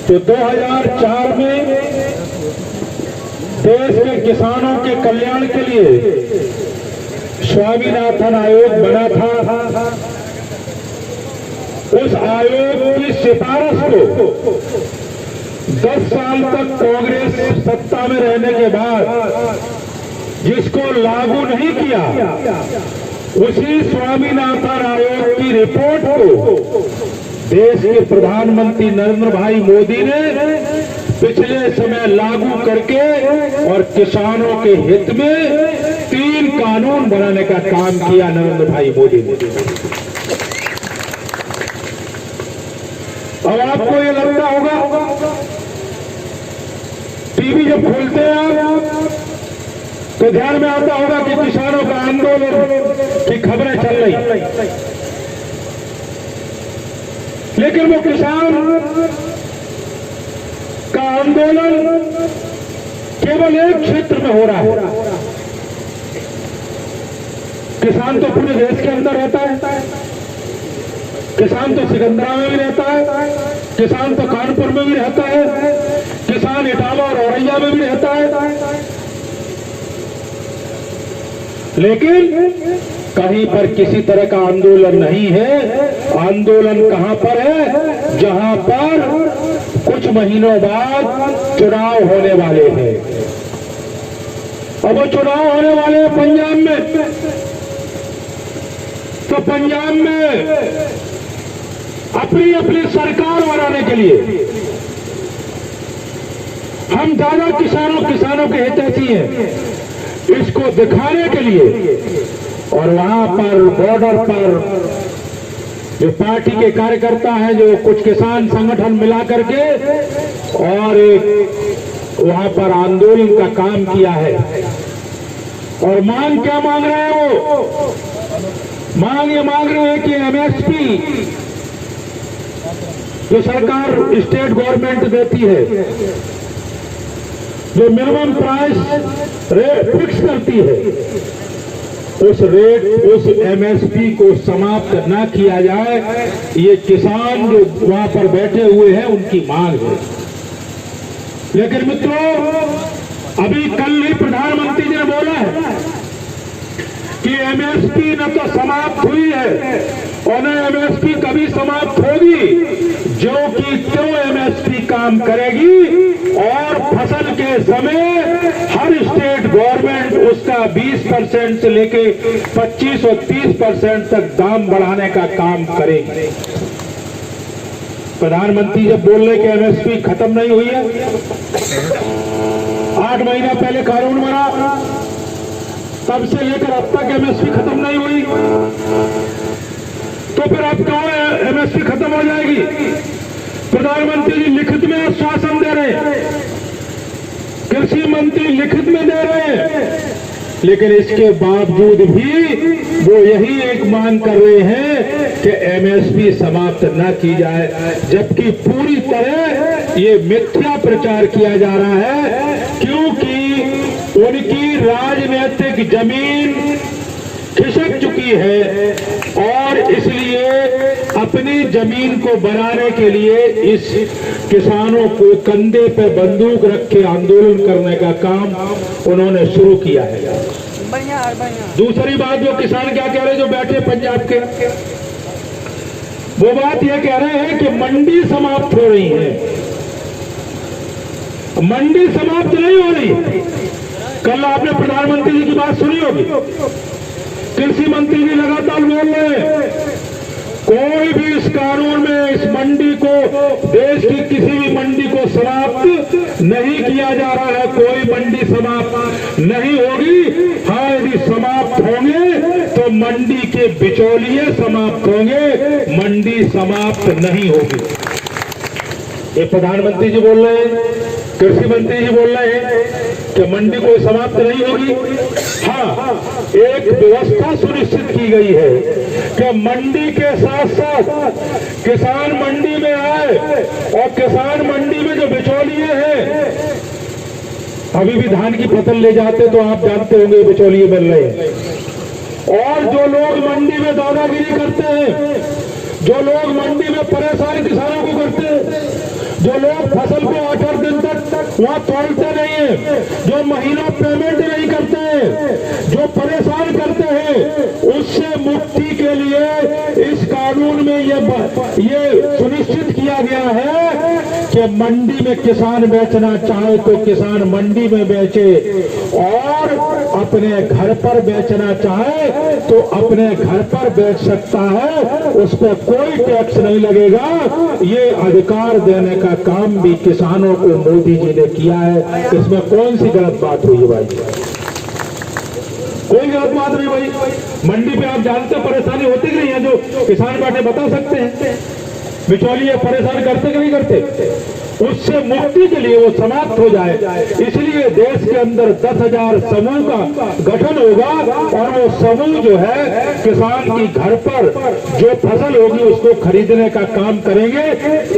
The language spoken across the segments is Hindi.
तो 2004 में देश के किसानों के कल्याण के लिए स्वामीनाथन आयोग बना था। उस आयोग की सिफारिश को 10 साल तक कांग्रेस सत्ता में रहने के बाद जिसको लागू नहीं किया, उसी स्वामीनाथन आयोग की रिपोर्ट को देश के प्रधानमंत्री नरेंद्र भाई मोदी ने पिछले समय लागू करके और किसानों के हित में 3 कानून बनाने का काम किया नरेंद्र भाई मोदी ने। अब आपको ये लगता होगा, टीवी जब खोलते हैं आप तो ध्यान में आता होगा कि किसानों का आंदोलन की खबरें चल रही, लेकिन वो किसान का आंदोलन केवल एक क्षेत्र में हो रहा है। किसान तो पूरे देश के अंदर रहता है, किसान तो सिकंदरा में भी रहता है, किसान तो कानपुर में भी रहता है, किसान इटावा और औरैया में भी रहता है, लेकिन कहीं पर किसी तरह का आंदोलन नहीं है। आंदोलन कहां पर है? जहां पर कुछ महीनों बाद चुनाव होने वाले हैं। अब वो चुनाव होने वाले हैं पंजाब में, तो पंजाब में अपनी अपनी सरकार बनाने के लिए हम ज्यादा किसानों के हितैषी हैं, इसको दिखाने के लिए और वहां पर बॉर्डर पर जो पार्टी के कार्यकर्ता हैं, जो कुछ किसान संगठन मिला करके और एक वहां पर आंदोलन का काम किया है। और मांग क्या मांग रहे हैं? वो मांग रहे हैं कि एमएसपी जो सरकार स्टेट गवर्नमेंट देती है, जो मिनिमम प्राइस रेट फिक्स करती है, उस एमएसपी को समाप्त ना किया जाए, ये किसान जो वहां पर बैठे हुए हैं उनकी मांग है। लेकिन मित्रों, अभी कल ही प्रधानमंत्री जी ने बोला है कि एमएसपी न तो समाप्त हुई है और न एमएसपी कभी समाप्त होगी, जो कि क्यों एमएसपी काम करेगी और फसल के समय हर स्टेट गवर्नमेंट उसका 20% से लेके 25 और 30% तक दाम बढ़ाने का काम करेगी। प्रधानमंत्री जब बोल रहे कि एमएसपी खत्म नहीं हुई है, 8 महीना पहले कानून बना, तब से लेकर अब तक एमएसपी खत्म नहीं हुई, तो फिर अब कौन एमएसपी खत्म हो जाएगी? प्रधानमंत्री जी लिखित में आश्वासन दे रहे हैं, कृषि मंत्री लिखित में दे रहे हैं, लेकिन इसके बावजूद भी वो यही एक मांग कर रहे हैं कि एमएसपी समाप्त न की जाए, जबकि पूरी तरह ये मिथ्या प्रचार किया जा रहा है, क्योंकि उनकी राजनीतिक जमीन खिसक चुकी है और इसलिए अपनी जमीन को बनाने के लिए इस किसानों को कंधे पे बंदूक रख के आंदोलन करने का काम उन्होंने शुरू किया है। दूसरी बात, जो किसान क्या कह रहे हैं, जो बैठे पंजाब के, वो बात यह कह रहे हैं कि मंडी समाप्त हो रही है। मंडी समाप्त नहीं हो रही। कल आपने प्रधानमंत्री जी की बात सुनी होगी, कृषि मंत्री जी लगातार बोल रहे हैं कोई भी इस कानून में इस मंडी को, देश की किसी भी मंडी को समाप्त नहीं किया जा रहा है। कोई मंडी समाप्त नहीं होगी। हाँ, यदि समाप्त होंगे तो मंडी के बिचौलिए समाप्त होंगे, मंडी समाप्त नहीं होगी। ये प्रधानमंत्री जी बोल रहे हैं, कृषि मंत्री जी बोल रहे हैं कि मंडी कोई समाप्त नहीं होगी। हाँ, एक व्यवस्था सुनिश्चित की गई है कि मंडी के साथ साथ किसान मंडी में आए और किसान मंडी में जो बिचौलिए हैं, अभी भी धान की फसल ले जाते तो आप जानते होंगे बिचौलिए बन रहे हैं, और जो लोग मंडी में दादागिरी करते हैं, जो लोग मंडी में परेशान किसानों को करते हैं, जो लोग फसल को 8-8 दिन तक वहां तोड़ते नहीं है, जो महीनों पेमेंट नहीं करते हैं, जो परेशान करते हैं, उससे मुक्ति के लिए इस कानून में ये सुनिश्चित किया गया है कि मंडी में किसान बेचना चाहे तो किसान मंडी में बेचे, और अपने घर पर बेचना चाहे तो अपने घर पर बेच सकता है, उस पर कोई टैक्स नहीं लगेगा। ये अधिकार देने का काम भी किसानों को मोदी जी ने किया है। इसमें कौन सी गलत बात हुई है भाई? कोई गलत बात नहीं भाई। मंडी पे आप जानते परेशानी होती कि नहीं है, जो किसान बैठे बता सकते हैं, बिचौलिए परेशान करते कि नहीं करते। उससे मुक्ति के लिए वो समाप्त हो जाए, इसलिए देश के अंदर 10,000 समूह का गठन होगा, और वो समूह जो है किसान की घर पर जो फसल होगी उसको खरीदने का काम करेंगे।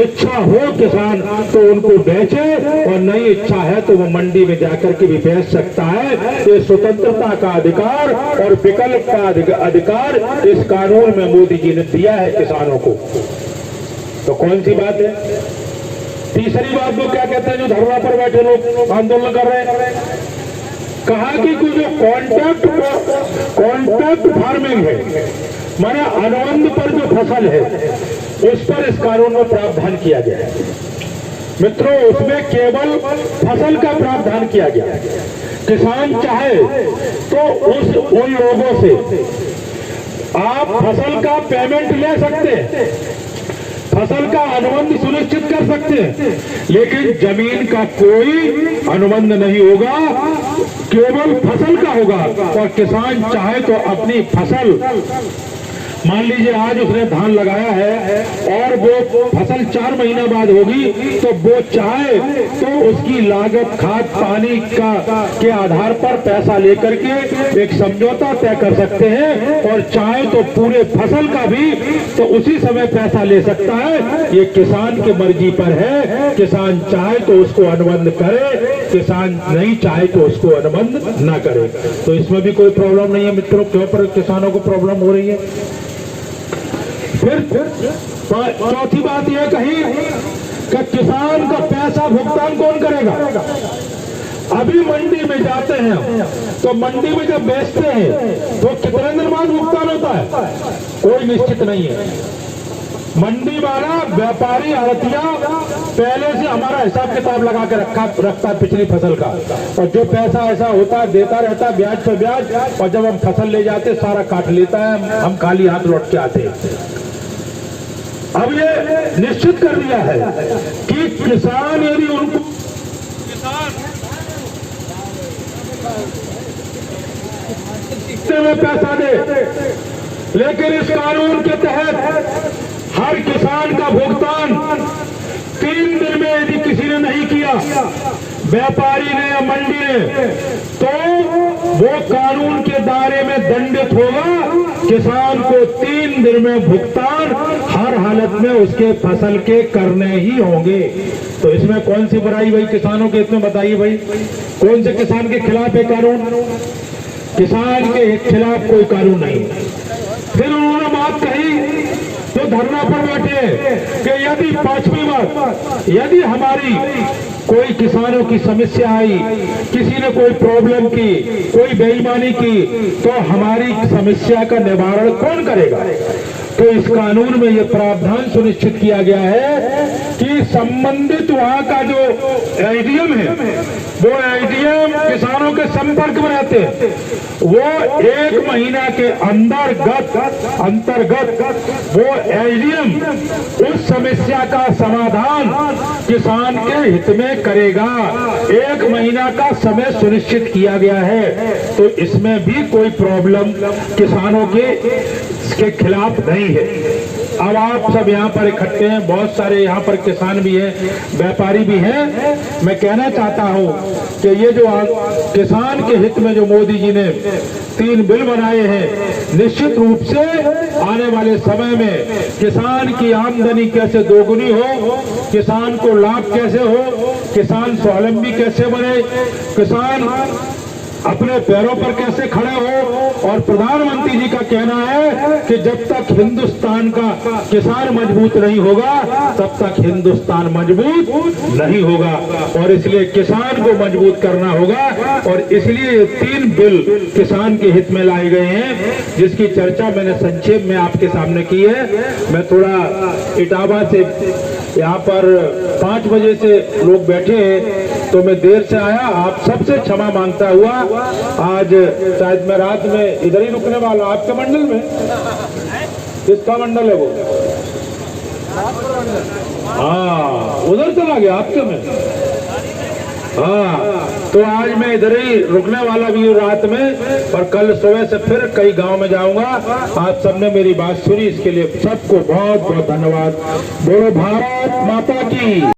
इच्छा हो किसान तो उनको बेचे, और नहीं इच्छा है तो वो मंडी में जाकर के भी बेच सकता है। ये स्वतंत्रता का अधिकार और विकल्प का अधिकार इस कानून में मोदी जी ने दिया है किसानों को। तो कौन सी बात है? तीसरी बात वो क्या कहते हैं, जो धरना पर बैठे लोग आंदोलन कर रहे हैं, कहा कि कोई जो कॉन्ट्रैक्ट फार्मिंग है, माने अनुबंध पर जो फसल है, उस पर इस कानून में प्रावधान किया गया है। मित्रों, उसमें केवल फसल का प्रावधान किया गया है। किसान चाहे तो उन लोगों से आप फसल का पेमेंट ले सकते हैं, फसल का अनुबंध सुनिश्चित कर सकते हैं, लेकिन जमीन का कोई अनुबंध नहीं होगा, केवल फसल का होगा। और किसान चाहे तो अपनी फसल, मान लीजिए आज उसने धान लगाया है और वो फसल 4 महीना बाद होगी, तो वो चाहे तो उसकी लागत खाद पानी के आधार पर पैसा लेकर के एक समझौता तय कर सकते हैं, और चाहे तो पूरे फसल का भी तो उसी समय पैसा ले सकता है। ये किसान की मर्जी पर है, किसान चाहे तो उसको अनुबंध करे, किसान नहीं चाहे तो उसको अनुबंध न करे। तो इसमें भी कोई प्रॉब्लम नहीं है मित्रों। क्यों पर किसानों को प्रॉब्लम हो रही है? फिर चौथी बात यह कही कि किसान का पैसा भुगतान कौन करेगा? अभी मंडी में जाते हैं तो मंडी में जब बेचते हैं तो कितने दिन बाद भुगतान होता है? कोई निश्चित नहीं है। मंडी वाला व्यापारी आड़तिया पहले से हमारा हिसाब किताब लगा के रखता है पिछली फसल का, और जो पैसा ऐसा होता है देता रहता है ब्याज पर ब्याज, और जब हम फसल ले जाते सारा काट लेता है, हम खाली हाथ लौट के आते हैं। अब ये निश्चित कर दिया है कि किसान यदि उनको में पैसा दे, लेकिन इस कानून के तहत हर किसान का भुगतान 3 दिन में यदि किसी ने नहीं किया, व्यापारी ने या मंडी ने, तो वो कानून के दायरे में दंडित होगा। किसान को 3 दिन में भुगतान हर हालत में उसके फसल के करने ही होंगे। तो इसमें कौन सी बुराई भाई किसानों के? इसमें बताइए भाई, कौन से किसान के खिलाफ है कानून? किसान के खिलाफ कोई कानून नहीं। फिर उन्होंने बात कही तो धरना पर बैठे कि यदि 5वीं बात, यदि हमारी कोई किसानों की समस्या आई, किसी ने कोई प्रॉब्लम की, कोई बेईमानी की, तो हमारी समस्या का निवारण कौन करेगा? तो इस कानून में यह प्रावधान सुनिश्चित किया गया है कि संबंधित वहां का जो एडीएम है, वो एडीएम किसानों के संपर्क में रहते हैं, वो 1 महीना के अंतर्गत वो एडीएम उस समस्या का समाधान किसान के हित में करेगा। 1 महीना का समय सुनिश्चित किया गया है। तो इसमें भी कोई प्रॉब्लम किसानों के खिलाफ नहीं है। अब आप सब यहाँ पर इकट्ठे हैं, बहुत सारे यहाँ पर किसान भी हैं, व्यापारी भी हैं। मैं कहना चाहता हूँ कि ये जो किसान के हित में जो मोदी जी ने 3 बिल बनाए हैं, निश्चित रूप से आने वाले समय में किसान की आमदनी कैसे दोगुनी हो, किसान को लाभ कैसे हो, किसान स्वावलंबी कैसे बने, किसान अपने पैरों पर कैसे खड़े हो। और प्रधानमंत्री जी का कहना है कि जब तक हिंदुस्तान का किसान मजबूत नहीं होगा तब तक हिंदुस्तान मजबूत नहीं होगा, और इसलिए किसान को मजबूत करना होगा। और इसलिए 3 बिल किसान के हित में लाए गए हैं, जिसकी चर्चा मैंने संक्षेप में आपके सामने की है। मैं थोड़ा इटावा से यहाँ पर 5 बजे से लोग बैठे हैं तो मैं देर से आया, आप सबसे क्षमा मांगता हुआ। आज शायद मैं रात में इधर ही रुकने वाला, आपके मंडल में किसका मंडल है वो? हाँ, उधर चला गया आपके में। हाँ, तो आज मैं इधर ही रुकने वाला भी हूँ रात में, और कल सुबह से फिर कई गांव में जाऊंगा। आप सबने मेरी बात सुनी, इसके लिए सबको बहुत बहुत धन्यवाद। बोलो भारत माता की।